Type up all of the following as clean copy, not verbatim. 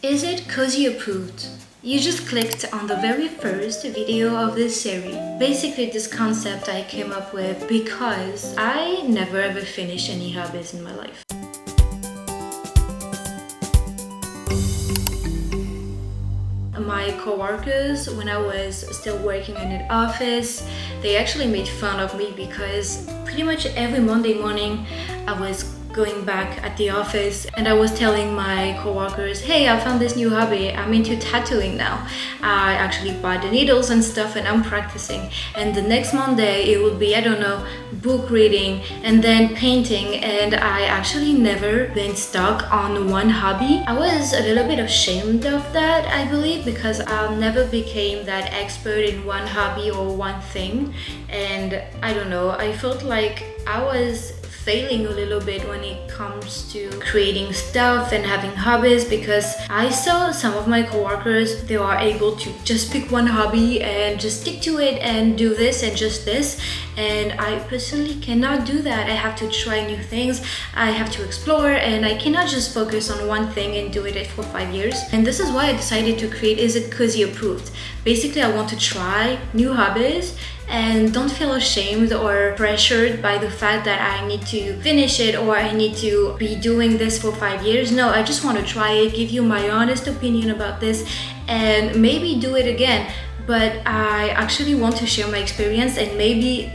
Is it cozy approved? You just clicked on the very first video of this series. Basically, this concept I came up with because I never ever finished any hobbies in my life. My co-workers, when I was still working in an office, they actually made fun of me because pretty much every Monday morning I was going back at the office and I was telling my co-workers, hey, I found this new hobby. I'm into tattooing now. I actually bought the needles and stuff and I'm practicing. And the next Monday it would be, I don't know, book reading and then painting, and I actually never been stuck on one hobby. I was a little bit ashamed of that, I believe, because I never became that expert in one hobby or one thing. And I don't know, I felt like I was failing a little bit when it comes to creating stuff and having hobbies, because I saw some of my coworkers, they are able to just pick one hobby and just stick to it and do this and just this, and I personally cannot do that. I have to try new things, I have to explore, and I cannot just focus on one thing and do it for 5 years. And this is why I decided to create Is It Cozy Approved. Basically, I want to try new hobbies and don't feel ashamed or pressured by the fact that I need to finish it or I need to be doing this for 5 years. No, I just want to try it, give you my honest opinion about this, and maybe do it again. But I actually want to share my experience, and maybe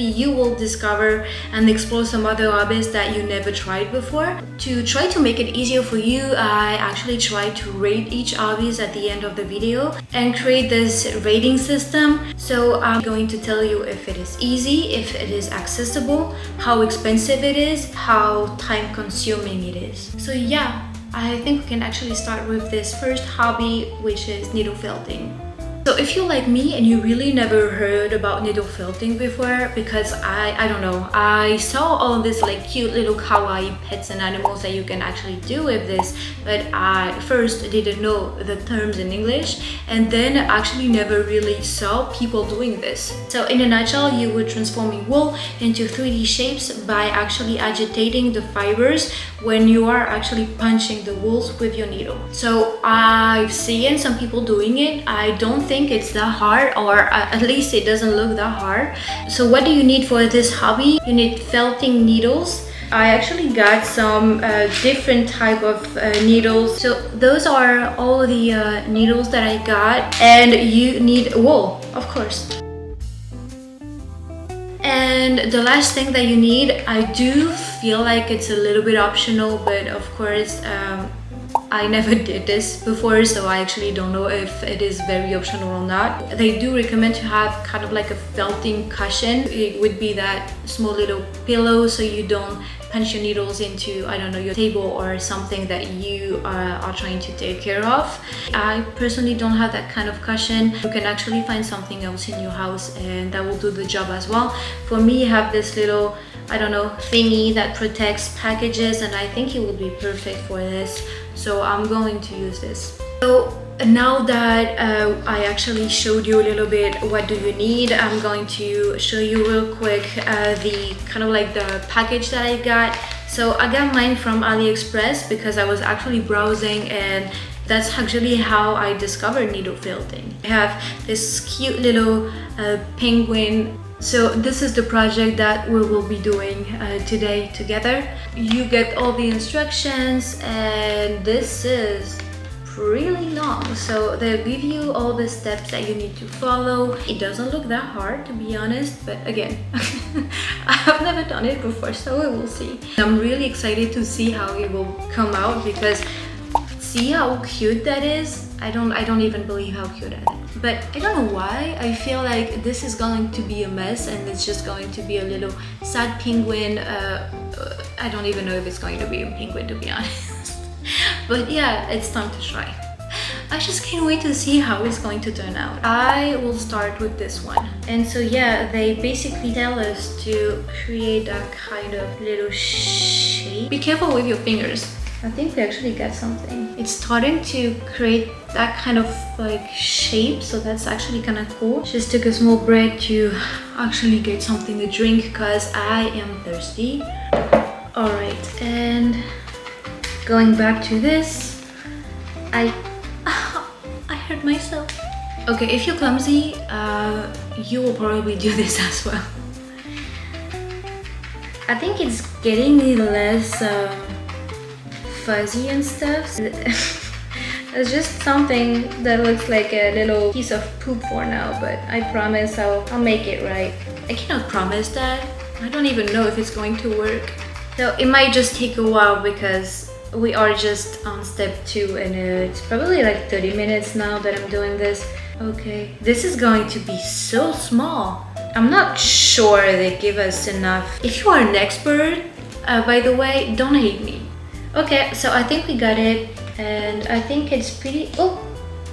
you will discover and explore some other hobbies that you never tried before. To try to make it easier for you, I actually try to rate each hobbies at the end of the video and create this rating system. So I'm going to tell you if it is easy, if it is accessible, how expensive it is, how time consuming it is. So yeah, I think we can actually start with this first hobby, which is needle felting. So if you're like me and you really never heard about needle felting before, because I don't know, I saw all of this like cute little kawaii pets and animals that you can actually do with this, but I first didn't know the terms in English, and then actually never really saw people doing this. So in a nutshell, you would transforming wool into 3D shapes by actually agitating the fibers when you are actually punching the wools with your needle. So I've seen some people doing it. I don't think it's that hard, or at least it doesn't look that hard. So what do you need for this hobby? You need felting needles. I actually got some different type of needles. So those are all the needles that I got, and you need wool, of course. And the last thing that you need, I do feel like it's a little bit optional, but of course I never did this before, so I actually don't know if it is very optional or not. They do recommend to have kind of like a felting cushion. It would be that small little pillow so you don't punch your needles into, I don't know, your table or something that you are trying to take care of. I personally don't have that kind of cushion. You can actually find something else in your house and that will do the job as well. For me, I have this little, I don't know, thingy that protects packages, and I think it would be perfect for this. So I'm going to use this. So now that I actually showed you a little bit what do you need, I'm going to show you real quick the kind of like the package that I got. So I got mine from AliExpress because I was actually browsing, and that's actually how I discovered needle felting. I have this cute little penguin. So this is the project that we will be doing today together. You get all the instructions, and this is really long, so they'll give you all the steps that you need to follow. It doesn't look that hard, to be honest, but again I have never done it before, so we will see. I'm really excited to see how it will come out, because see how cute that is. I don't even believe how cute that is. But I don't know why I feel like this is going to be a mess, and it's just going to be a little sad penguin. I don't even know if it's going to be a penguin, to be honest. But yeah, it's time to try. I just can't wait to see how it's going to turn out. I will start with this one. And so yeah, they basically tell us to create that kind of little shape. Be careful with your fingers. I think we actually got something. It's starting to create that kind of like shape, so that's actually kind of cool. Just took a small break to actually get something to drink because I am thirsty. Alright, and going back to this, I hurt myself. Okay, if you're clumsy, you will probably do this as well. I think it's getting less fuzzy and stuff. It's just something that looks like a little piece of poop for now, but I promise I'll make it right. I cannot promise that. I don't even know if it's going to work. So it might just take a while because we are just on step 2 and it's probably like 30 minutes now that I'm doing this. Okay, this is going to be so small. I'm not sure they give us enough. If you are an expert, by the way, don't hate me. Okay, so I think we got it, and I think it's pretty,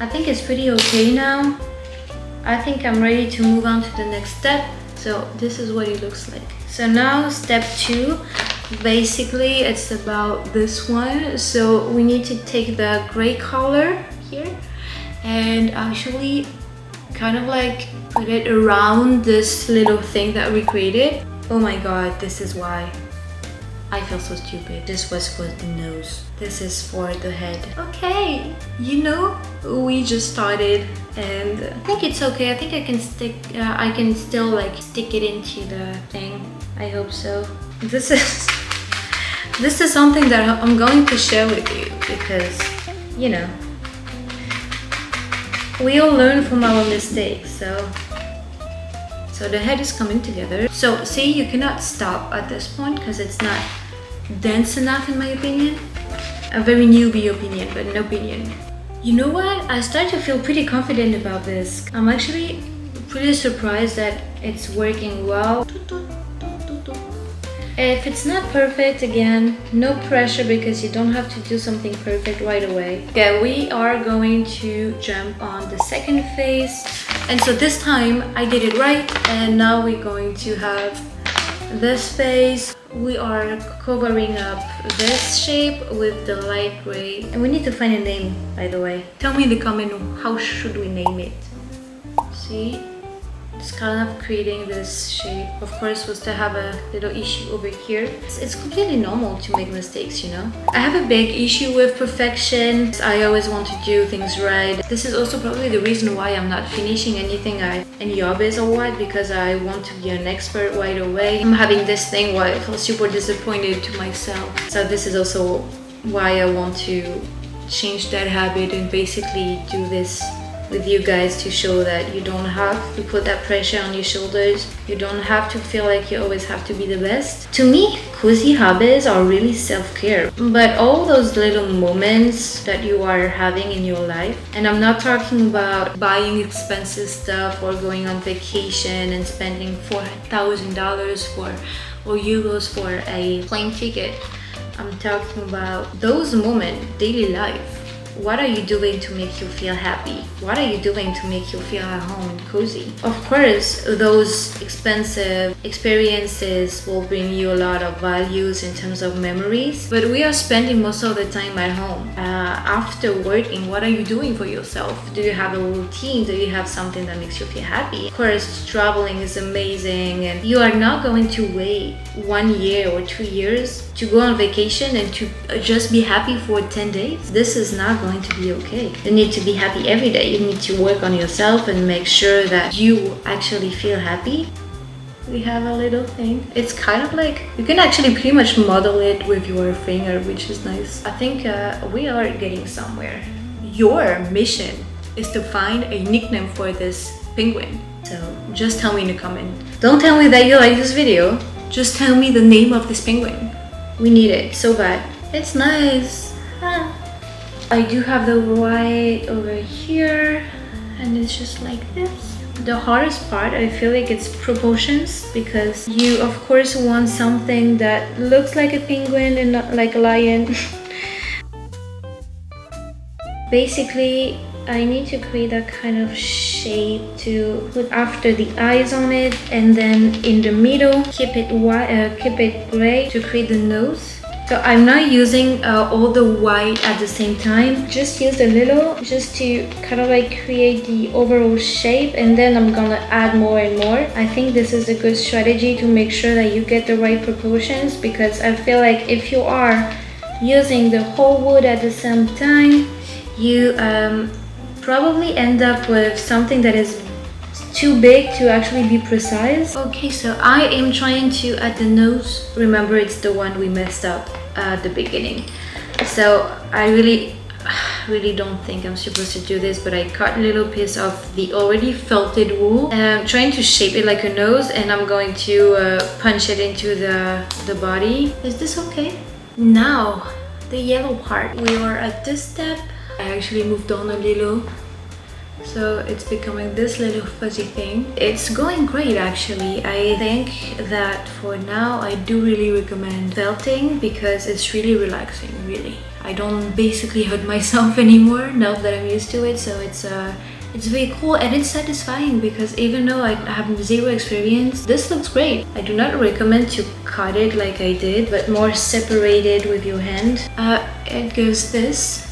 I think it's pretty okay now. I think I'm ready to move on to the next step. So this is what it looks like. So now step 2, basically it's about this one. So we need to take the gray color here and actually kind of like put it around this little thing that we created. Oh my god, this is why I feel so stupid. This was for the nose. This is for the head. Okay, you know, we just started and I think it's okay. I think I can still like stick it into the thing. I hope so. This is something that I'm going to share with you because, you know, we all learn from our mistakes. So the head is coming together. So see, you cannot stop at this point because it's not dense enough in my opinion. A very newbie opinion, but an opinion. You know what? I start to feel pretty confident about this. I'm actually pretty surprised that it's working well. If it's not perfect, again, no pressure because you don't have to do something perfect right away. Okay, we are going to jump on the second phase. And so this time I did it right, and now we're going to have this phase. We are covering up this shape with the light gray. And we need to find a name, by the way. Tell me in the comment, how should we name it? See? It's kind of creating this shape. Of course, was to have a little issue over here. It's completely normal to make mistakes, you know? I have a big issue with perfection. I always want to do things right. This is also probably the reason why I'm not finishing anything, any hobbies or what, because I want to be an expert right away. I'm having this thing where I feel super disappointed to myself. So this is also why I want to change that habit and basically do this with you guys to show that you don't have to put that pressure on your shoulders. You don't have to feel like you always have to be the best. To me, cozy hobbies are really self-care. But all those little moments that you are having in your life, and I'm not talking about buying expensive stuff or going on vacation and spending $4,000 or euros for a plane ticket. I'm talking about those moments, daily life. What are you doing to make you feel happy? What are you doing to make you feel at home and cozy? Of course, those expensive experiences will bring you a lot of values in terms of memories, but we are spending most of the time at home. After working, what are you doing for yourself? Do you have a routine? Do you have something that makes you feel happy? Of course, traveling is amazing, and you are not going to wait 1 year or 2 years to go on vacation and to just be happy for 10 days. This is not going to be okay. You need to be happy every day. You need to work on yourself and make sure that you actually feel happy. We have a little thing. It's kind of like, you can actually pretty much model it with your finger, which is nice. I think we are getting somewhere. Your mission is to find a nickname for this penguin. So just tell me in the comment. Don't tell me that you like this video. Just tell me the name of this penguin. We need it so bad. It's nice. I do have the white over here, and it's just like this. The hardest part, I feel like, it's proportions, because you of course want something that looks like a penguin and not like a lion. Basically, I need to create that kind of shape to put after the eyes on it, and then in the middle keep it white, keep it gray to create the nose. So I'm not using all the white at the same time. Just use a little just to kind of like create the overall shape, and then I'm gonna add more and more. I think this is a good strategy to make sure that you get the right proportions, because I feel like if you are using the whole wood at the same time, you probably end up with something that is too big to actually be precise. Okay, so I am trying to add the nose. Remember, it's the one we messed up at the beginning. So I really don't think I'm supposed to do this, but I cut a little piece of the already felted wool and I'm trying to shape it like a nose, and I'm going to punch it into the body. Is this okay? Now, the yellow part. We are at this step. I actually moved on a little, so it's becoming this little fuzzy thing. It's going great actually. I think that for now I do really recommend felting because it's really relaxing, really. I don't basically hurt myself anymore now that I'm used to it, so it's very cool and it's satisfying because even though I have zero experience, this looks great. I do not recommend to cut it like I did, but more separated with your hand. It goes this.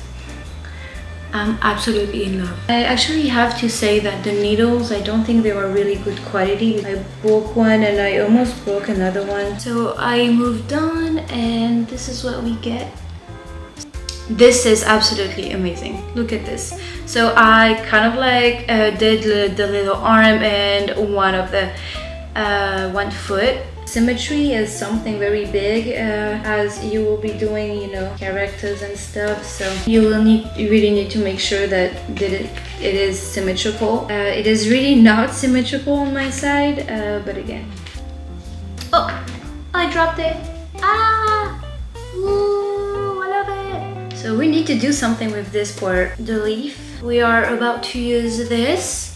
I'm absolutely in love. I actually have to say that the needles, I don't think they were really good quality. I broke one and I almost broke another one. So I moved on and this is what we get. This is absolutely amazing. Look at this. So I kind of like did the little arm and one of the one foot. Symmetry is something very big as you will be doing, you know, characters and stuff. So you really need to make sure that it is symmetrical. It is really not symmetrical on my side, but again. Oh, I dropped it. Ah! Ooh, I love it. So we need to do something with this part. The leaf. We are about to use this.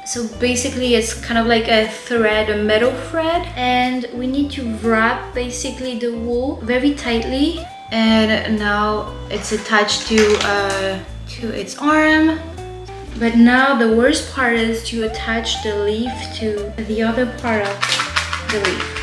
So basically it's kind of like a thread, a metal thread, and we need to wrap basically the wool very tightly, and now it's attached to its arm. But now the worst part is to attach the leaf to the other part of the leaf.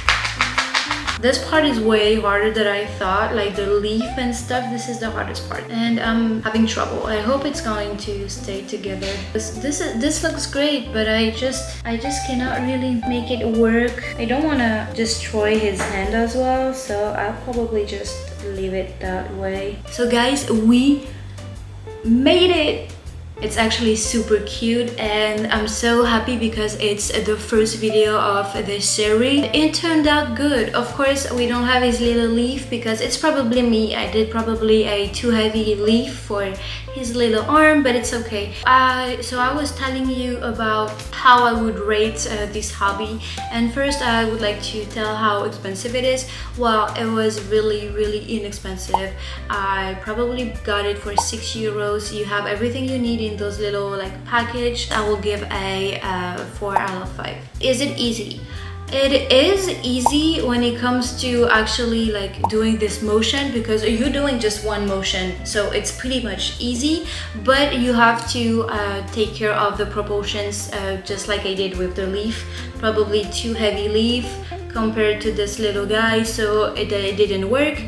This part is way harder than I thought, like the leaf and stuff. This is the hardest part and I'm having trouble. I hope it's going to stay together. This looks great, but I just cannot really make it work. I don't want to destroy his hand as well, so I'll probably just leave it that way. So guys, we made it! It's actually super cute and I'm so happy because it's the first video of this series. It turned out good. Of course, we don't have his little leaf because it's probably me. I did probably a too heavy leaf for his little arm, but it's okay. So I was telling you about how I would rate this hobby, and first I would like to tell how expensive it is. Well, it was really inexpensive. I probably got it for €6. You have everything you need in those little like package. I will give a 4 out of 5. Is it easy? It is easy when it comes to actually like doing this motion because you're doing just one motion, so it's pretty much easy, but you have to take care of the proportions just like I did with the leaf. Probably too heavy leaf compared to this little guy, so it didn't work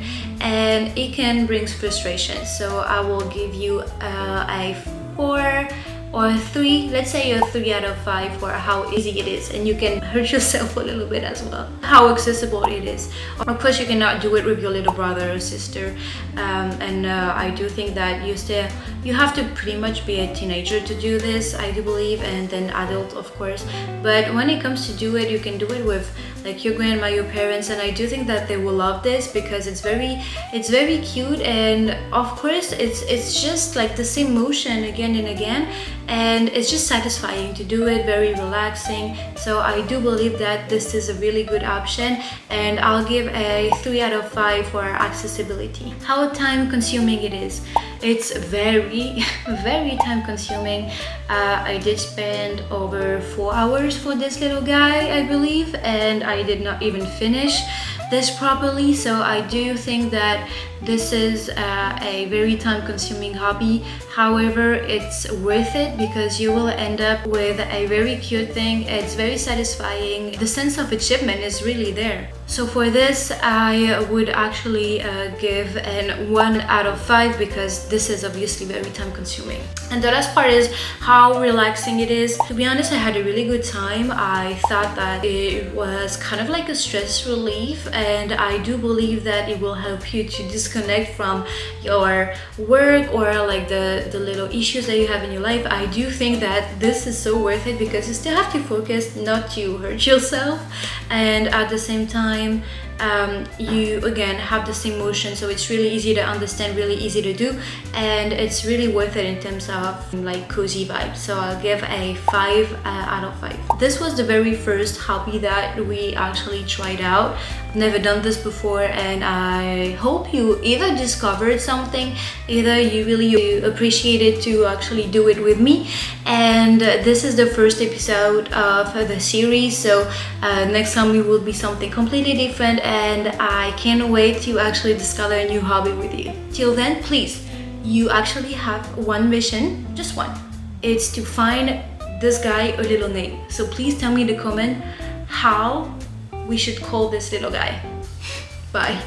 and it can bring frustration. So I will give you a 4 or 3, let's say a 3 out of 5 for how easy it is, and you can hurt yourself a little bit as well. How accessible it is. Of course, you cannot do it with your little brother or sister, and I do think that you have to pretty much be a teenager to do this, I do believe, and then adult, of course. But when it comes to do it, you can do it with like your grandma, your parents, and I do think that they will love this because it's very cute, and of course it's just like the same motion again and again, and it's just satisfying to do it, very relaxing. So I do believe that this is a really good option, and I'll give a 3 out of 5 for accessibility. How time consuming it is. It's very time consuming. I did spend over 4 hours for this little guy, I believe, and I did not even finish this properly. So I do think that this is a very time consuming hobby. However, it's worth it because you will end up with a very cute thing. It's very satisfying. The sense of achievement is really there. So for this, I would actually give an 1 out of 5 because this is obviously very time consuming. And the last part is how relaxing it is. To be honest, I had a really good time. I thought that it was kind of like a stress relief, and I do believe that it will help you to disconnect from your work or like the little issues that you have in your life. I do think that this is so worth it because you still have to focus not to hurt yourself, and at the same time you again have the same motion, so it's really easy to understand, really easy to do, and it's really worth it in terms of like cozy vibes. So I'll give a 5 out of 5. This was the very first hobby that we actually tried out. I've never done this before, and I hope you either discovered something, either you really appreciated to actually do it with me. And this is the first episode of the series, so next time it will be something completely different, and I can't wait to actually discover a new hobby with you. Till then, please, you actually have one mission, just one. It's to find this guy a little name. So please tell me in the comment how we should call this little guy. Bye.